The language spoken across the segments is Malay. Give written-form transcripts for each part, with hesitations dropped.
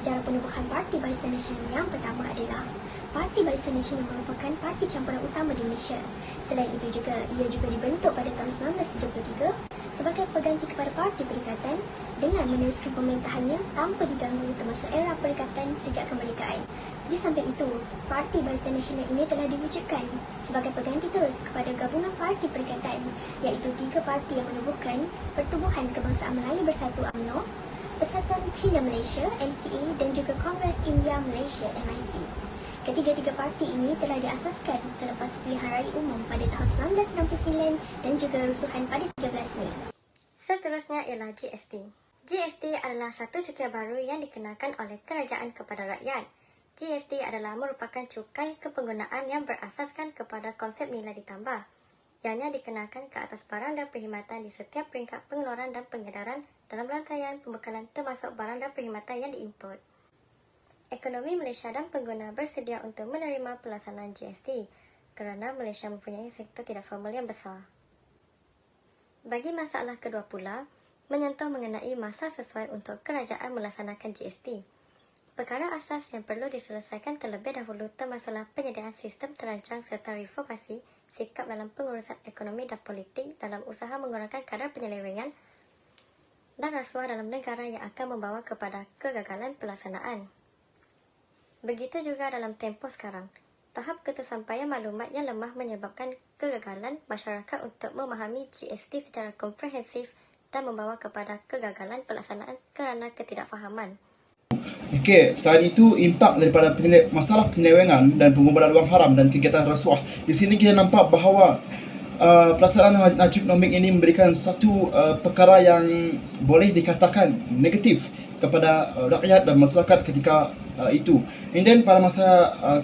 sejarah penubuhan Parti Barisan Nasional yang pertama adalah Parti Barisan Nasional merupakan parti campuran utama di Malaysia. Selain itu juga, ia juga dibentuk pada tahun 1973 sebagai pengganti kepada Parti Perikatan dengan meneruskan pemerintahannya tanpa diganggu termasuk era perikatan sejak kemerdekaan. Di samping itu, Parti Barisan Nasional ini telah diwujudkan sebagai pengganti terus kepada gabungan Parti Perikatan, iaitu 3 parti yang menubuhkan Pertubuhan Kebangsaan Melayu Bersatu UMNO, Persatuan Cina Malaysia MCA dan juga Kongres India Malaysia MIC. Ketiga-tiga parti ini telah diasaskan selepas pilihan raya umum pada tahun 1969 dan juga rusuhan pada 13 Mei. Seterusnya ialah GST. GST adalah satu cukai baru yang dikenakan oleh kerajaan kepada rakyat. GST adalah merupakan cukai kepenggunaan yang berasaskan kepada konsep nilai ditambah, ianya dikenakan ke atas barang dan perkhidmatan di setiap peringkat pengeluaran dan pengedaran dalam rantaian pembekalan termasuk barang dan perkhidmatan yang diimport. Ekonomi Malaysia dan pengguna bersedia untuk menerima pelaksanaan GST kerana Malaysia mempunyai sektor tidak formal yang besar. Bagi masalah kedua pula, menyentuh mengenai masa sesuai untuk kerajaan melaksanakan GST. Perkara asas yang perlu diselesaikan terlebih dahulu termasuklah penyediaan sistem terancang serta reformasi sikap dalam pengurusan ekonomi dan politik dalam usaha mengurangkan kadar penyelewengan dan rasuah dalam negara yang akan membawa kepada kegagalan pelaksanaan. Begitu juga dalam tempoh sekarang, tahap ketersampaian maklumat yang lemah menyebabkan kegagalan masyarakat untuk memahami GST secara komprehensif dan membawa kepada kegagalan pelaksanaan kerana ketidakfahaman. Okey, selain itu, impak daripada masalah penyelewengan dan pengumpulan wang haram dan kegiatan rasuah. Di sini kita nampak bahawa pelaksanaan Najib Nomik ini memberikan satu perkara yang boleh dikatakan negatif kepada rakyat dan masyarakat ketika itu. And then pada masa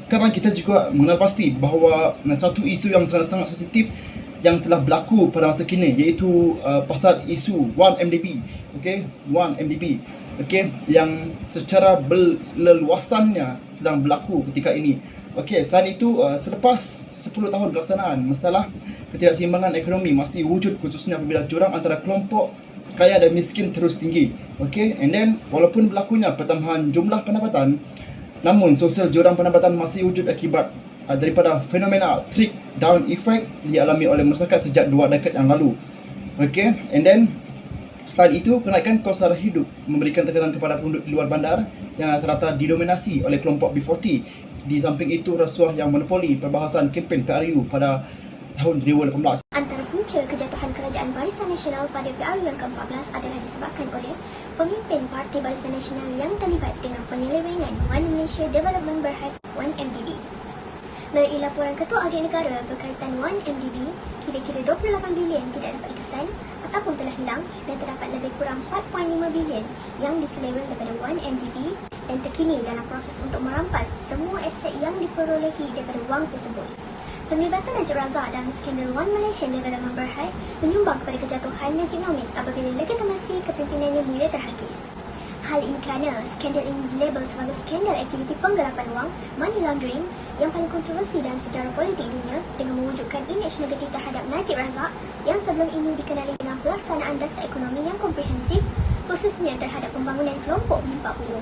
sekarang kita juga mengenal pasti bahawa satu isu yang sangat-sangat sensitif yang telah berlaku pada masa kini, iaitu pasal isu 1MDB. Okey, 1MDB. Okey, yang secara berleluasannya sedang berlaku ketika ini. Okey, selain itu selepas 10 tahun pelaksanaan, masalah ketidakseimbangan ekonomi masih wujud, khususnya apabila jurang antara kelompok kaya dan miskin terus tinggi. Okey, and then walaupun berlakunya pertambahan jumlah pendapatan, namun sosial jurang pendapatan masih wujud akibat daripada fenomena trickle down effect dialami oleh masyarakat sejak 2 dekad yang lalu. Okey, and then selain itu, kenaikan kos sara hidup memberikan tekanan kepada penduduk di luar bandar yang rata-rata didominasi oleh kelompok B40. Di samping itu, rasuah yang monopoli perbahasan kempen PRU pada tahun 2018. Antara punca kejatuhan kerajaan Barisan Nasional pada PRU yang ke-14 adalah disebabkan oleh pemimpin Parti Barisan Nasional yang terlibat dengan penyelewengan One Malaysia Development Berhad 1MDB. Melalui laporan Ketua Audit Negara berkaitan 1MDB, kira-kira 28 bilion tidak dapat dikesan ataupun telah hilang dan terdapat lebih kurang 4.5 bilion yang diseleweng daripada 1MDB dan terkini dalam proses untuk merampas semua aset yang diperolehi daripada wang tersebut. Penglibatan Najib Razak dalam skandal One Malaysian Development Berhad menyumbang kepada kejatuhan Najib Nomik apabila legitimasi kepimpinannya mula terhakis. Hal ini kerana skandal ini dilabel sebagai skandal aktiviti penggelapan wang, money laundering yang paling kontroversi dalam sejarah politik dunia dengan mewujudkan imej negatif terhadap Najib Razak yang sebelum ini dikenali dengan pelaksanaan dasar ekonomi yang komprehensif, khususnya terhadap pembangunan kelompok B40.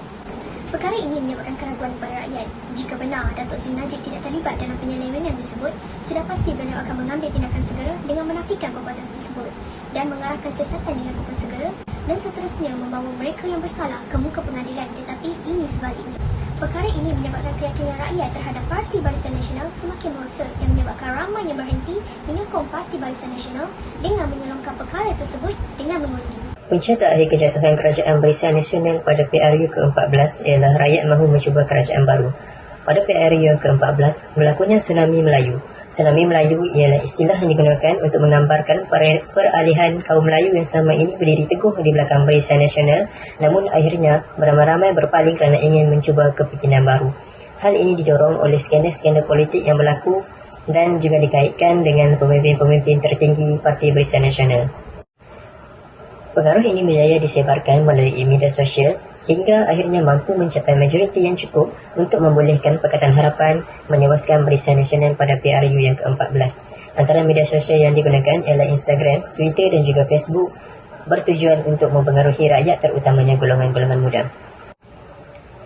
Perkara ini menyebabkan keraguan kepada rakyat. Jika benar Datuk Seri Najib tidak terlibat dalam penyelewengan tersebut, sudah pasti beliau akan mengambil tindakan segera dengan menafikan perbuatan tersebut dan mengarahkan siasatan dilakukan segera dan seterusnya membawa mereka yang bersalah ke muka pengadilan, tetapi ini sebaliknya. Perkara ini menyebabkan keyakinan rakyat terhadap Parti Barisan Nasional semakin merosot dan menyebabkan ramai yang berhenti menyokong Parti Barisan Nasional dengan menyelongkan perkara tersebut dengan mengundi. Punca terakhir kejatuhan kerajaan Barisan Nasional pada PRU ke-14 ialah rakyat mahu mencuba kerajaan baru. Pada PRU yang ke-14, berlakunya tsunami Melayu. Tsunami Melayu ialah istilah yang digunakan untuk menggambarkan peralihan kaum Melayu yang selama ini berdiri teguh di belakang Barisan Nasional, namun akhirnya beramai-ramai berpaling kerana ingin mencuba kepimpinan baru. Hal ini didorong oleh skandal-skandal politik yang berlaku dan juga dikaitkan dengan pemimpin-pemimpin tertinggi Parti Barisan Nasional. Pengaruh ini berjaya disebarkan melalui media sosial hingga akhirnya mampu mencapai majoriti yang cukup untuk membolehkan Pakatan Harapan menewaskan Barisan Nasional pada PRU yang ke-14. Antara media sosial yang digunakan ialah Instagram, Twitter dan juga Facebook, bertujuan untuk mempengaruhi rakyat terutamanya golongan-golongan muda.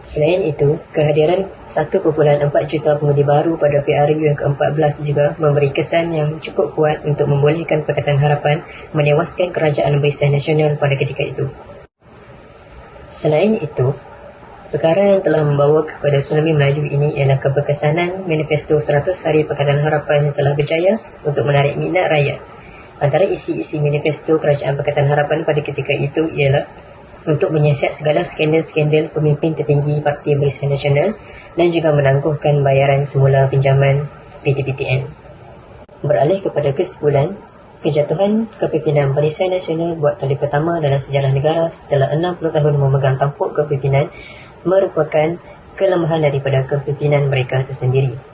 Selain itu, kehadiran 1.4 juta pengundi baru pada PRU yang ke-14 juga memberi kesan yang cukup kuat untuk membolehkan Pakatan Harapan menewaskan Kerajaan Barisan Nasional pada ketika itu. Selain itu, perkara yang telah membawa kepada tsunami Melayu ini ialah keberkesanan manifesto 100 Hari Pakatan Harapan yang telah berjaya untuk menarik minat rakyat. Antara isi-isi manifesto Kerajaan Pakatan Harapan pada ketika itu ialah untuk menyiasat segala skandal-skandal pemimpin tertinggi Parti Barisan Nasional dan juga menangguhkan bayaran semula pinjaman PTPTN. Beralih kepada kesimpulan, kejatuhan kepimpinan Barisan Nasional buat kali pertama dalam sejarah negara setelah 60 tahun memegang tampuk kepimpinan merupakan kelemahan daripada kepimpinan mereka tersendiri.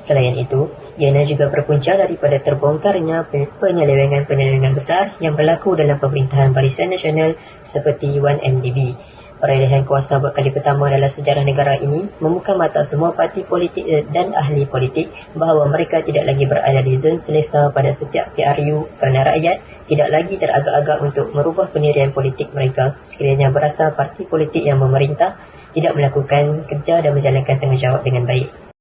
Selain itu, ianya juga berpunca daripada terbongkarnya penyelewengan-penyelewengan besar yang berlaku dalam pemerintahan Barisan Nasional seperti 1MDB. Perolehan kuasa buat kali pertama dalam sejarah negara ini membuka mata semua parti politik dan ahli politik bahawa mereka tidak lagi berada di zon selesa pada setiap PRU kerana rakyat tidak lagi teragak-agak untuk merubah pendirian politik mereka sekiranya berasa parti politik yang memerintah tidak melakukan kerja dan menjalankan tanggungjawab dengan baik.